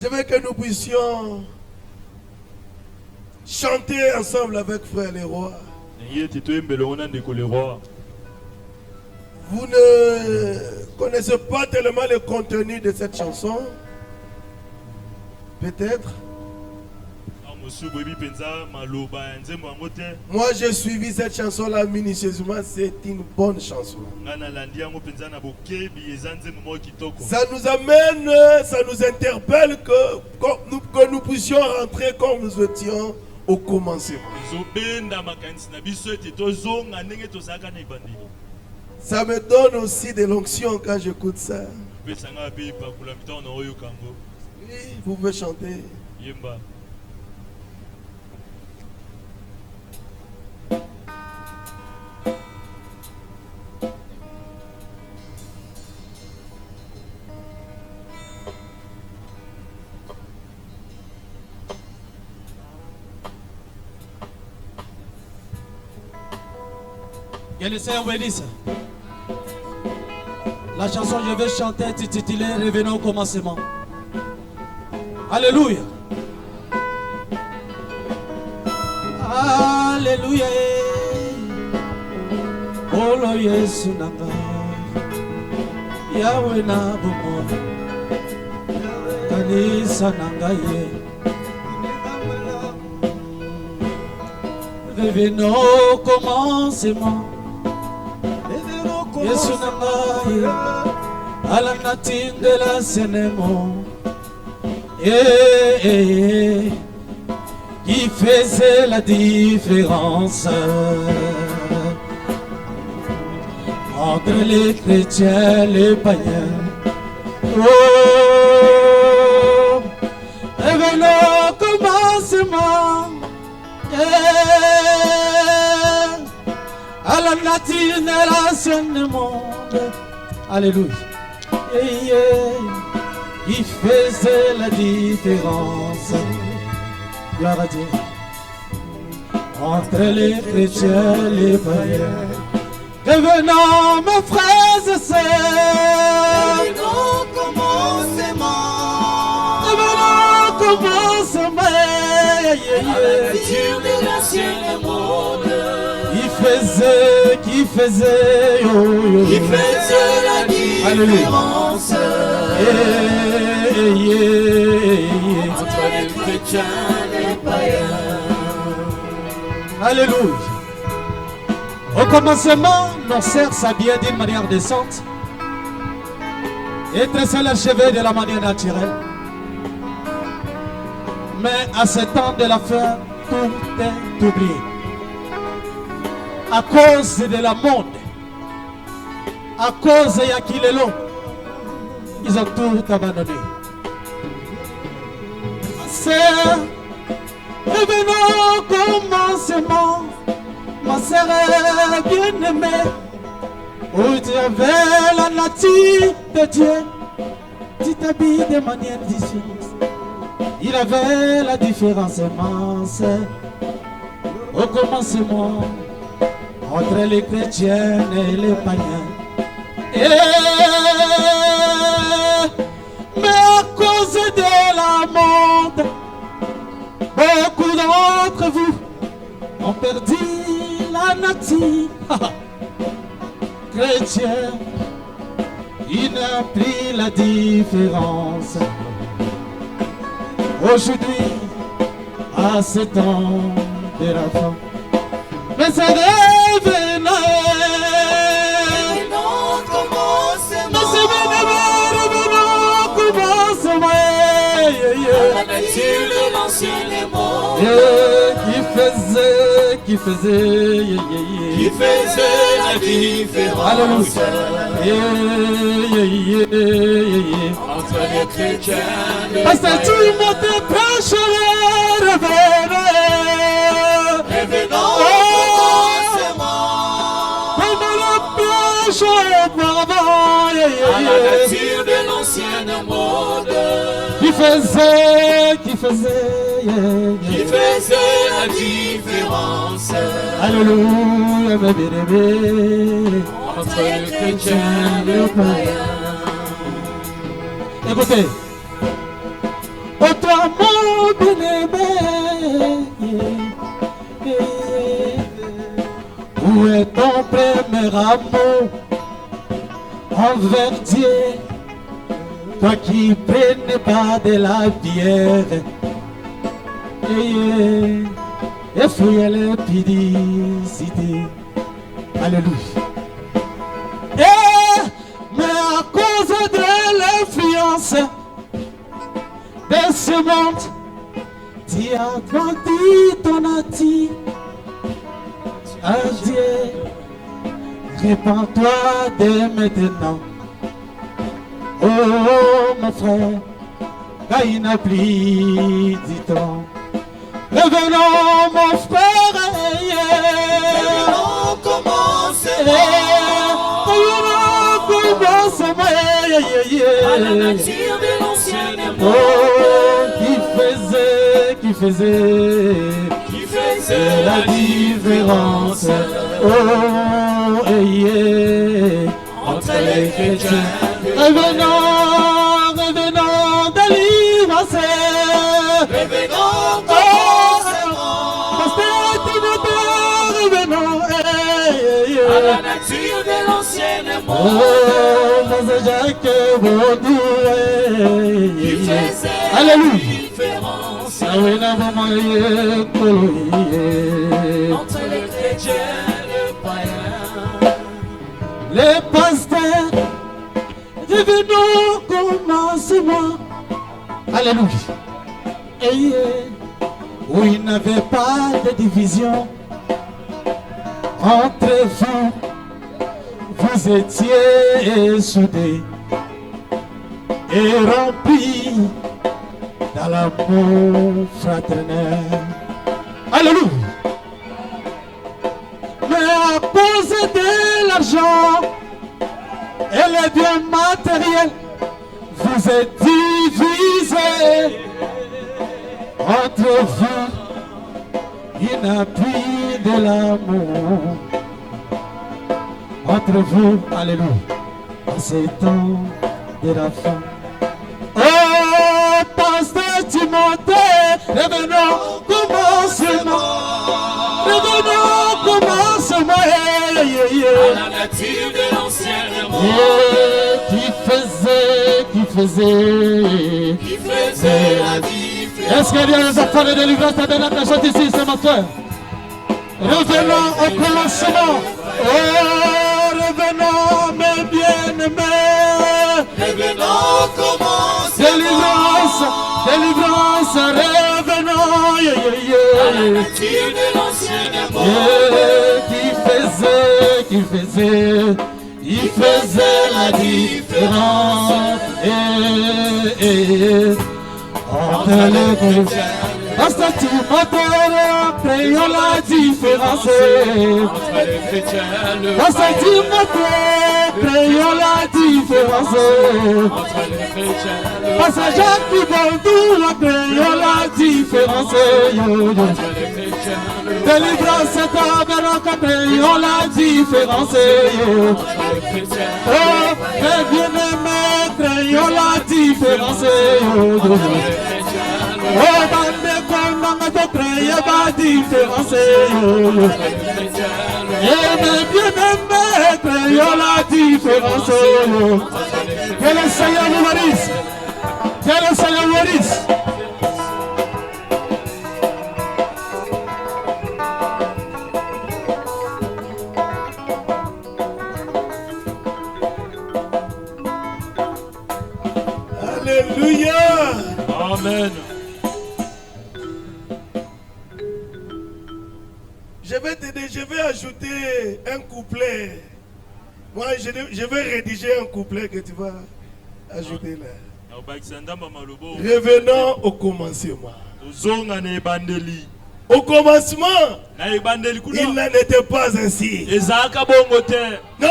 Je veux que nous puissions chanter ensemble avec Frère Leroy. Vous ne connaissez pas tellement le contenu de cette chanson. Peut-être. Moi j'ai suivi cette chanson-là minutieusement. C'est une bonne chanson. Ça nous amène, ça nous interpelle que nous puissions rentrer comme nous étions au commencement. Ça me donne aussi de l'onction quand j'écoute ça. Oui, vous pouvez chanter. Que le Seigneur bénisse. La chanson que je vais chanter est intitulée Revenons au commencement. Alléluia. Alléluia. Oh lo Yesu nanga. Yahweh na bomo. Kanisa nanga ye. Revenons au commencement. Yesu nanga ye. À la natine de la Sénémo. Qui faisait la différence entre les chrétiens et les païens. Oh, revenons au commencement, à la nature de l'ancien monde. Alléluia. Qui faisait la différence, gloire à Dieu, entre les chrétiens et les païens. Revenons mes frères et sœurs, revenons au commencement, revenons au commencement, à la nature de l'ancien monde. Qui faisait la différence entre les chrétiens et les païens. Alléluia. Au commencement, nos sœurs s'habillaient d'une manière décente et tressaient leurs cheveux de la manière naturelle. Mais à ce temps de la fin, tout est oublié. À cause de la monde, à cause de Yakilelo, ils ont tout abandonné. Sœur, revenons au commencement, ma sœur bien-aimée, où tu avais la nature de Dieu, tu t'habilles de manière différente. Il avait la différence, ma sœur, au commencement, entre les chrétiens et les païens. Mais à cause de la monde, beaucoup d'entre vous ont perdu la nature. Chrétien, il n'a pris la différence. Aujourd'hui, à ce temps de la fin, mais ça revenait. La nature de l'ancien monde qui faisait la différence entre les chrétiens et les parce que païens. tu m'as prêché, Revenons au commencement, à la nature de l'ancien monde qui faisait la différence Alléluia, ma bien-aimée, entre les chrétiens et les païens. Écoutez, au Où est ton premier amour envers Dieu? Toi qui prenais pas de la bière et fouillais l'épidicité. Alléluia. Mais à cause de l'influence de ce monde, tu as grandi ton nature à Dieu. Répands-toi dès maintenant. Oh mon frère, car il n'a plus du temps. Revenons mon frère, Revenons, commencez-moi. À la nature de l'ancien monde. Oh, qui faisait la différence. Oh, Entre les chrétiens. Revenons, délivrance. Revenons, commencez-moi. Revenons, à la nature de l'ancien monde. Oh, Mose Jacques Baudouin. Qui faisait Alléluia. différence entre les chrétiens et les païens. Les pasteurs, revenons au commencement. Alléluia. Où il n'avait pas de division entre vous. Vous étiez soudés et remplis dans l'amour fraternel. Alléluia. Mais à cause de l'argent et les biens matériels, vous êtes divisés entre vous. Il n'y a plus de l'amour entre vous. Alléluia. En ces temps de la fin. Oh, pasteur Timothée, revenons au commencement. Revenons au commencement. À la nature de l'ancien monde. Qui faisait la différence. Est-ce qu'il y a des enfants de délivrance de notre chante ici, c'est ma soeur? Revenons au commencement. Oh, revenons mes bien-aimés. Revenons au commencement. Délivrance, revenons. À la nature de l'ancien monde. Il faisait la différence entre les chrétiens. Pasteur Timothée, créons la différence. Entre les chrétiens et les Pasteur païens. Timothée, créons la différence. Entre les chrétiens et les Pasteur Jacques Baudouin, créons la différence. Entre les chrétiens et les Délivrance tabernacle, créons la différence. Entre les chrétiens Oh, mes bien-aimés, créons la différence. Oh, bande qu'on créer la différence. Et mes bien-aimés, créons la différence. Que le Seigneur nous bénisse. Que le Seigneur nous bénisse. Alléluia. Amen. Je vais ajouter un couplet. Moi, je vais rédiger un couplet que tu vas ajouter là. Revenons au commencement. Au commencement, il n'en était pas ainsi. Non.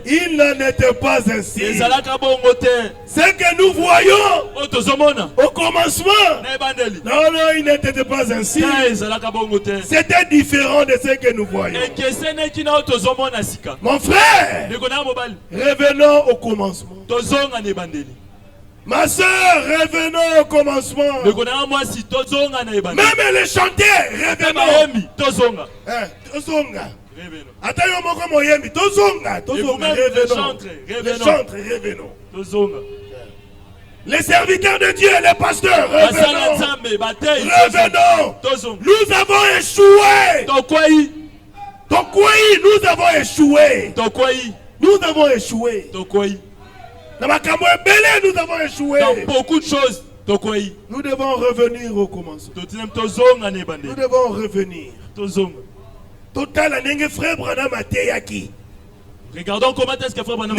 Il n'en était pas ainsi. Ce que nous voyons au commencement, non, il n'était pas ainsi. C'était différent de ce que nous voyons. Mon frère, revenons au commencement. Ma soeur, revenons au commencement. Même les chanteurs, revenons. Tozonga. Attends, revenons. Les serviteurs de Dieu, les pasteurs, revenons. Nous avons échoué. Nous avons échoué. Nous avons échoué. Nous avons échoué. Dans beaucoup de choses. Nous devons revenir au commencement. Nous devons revenir. Total, frère Branham a. Regardons comment est-ce que frère Branham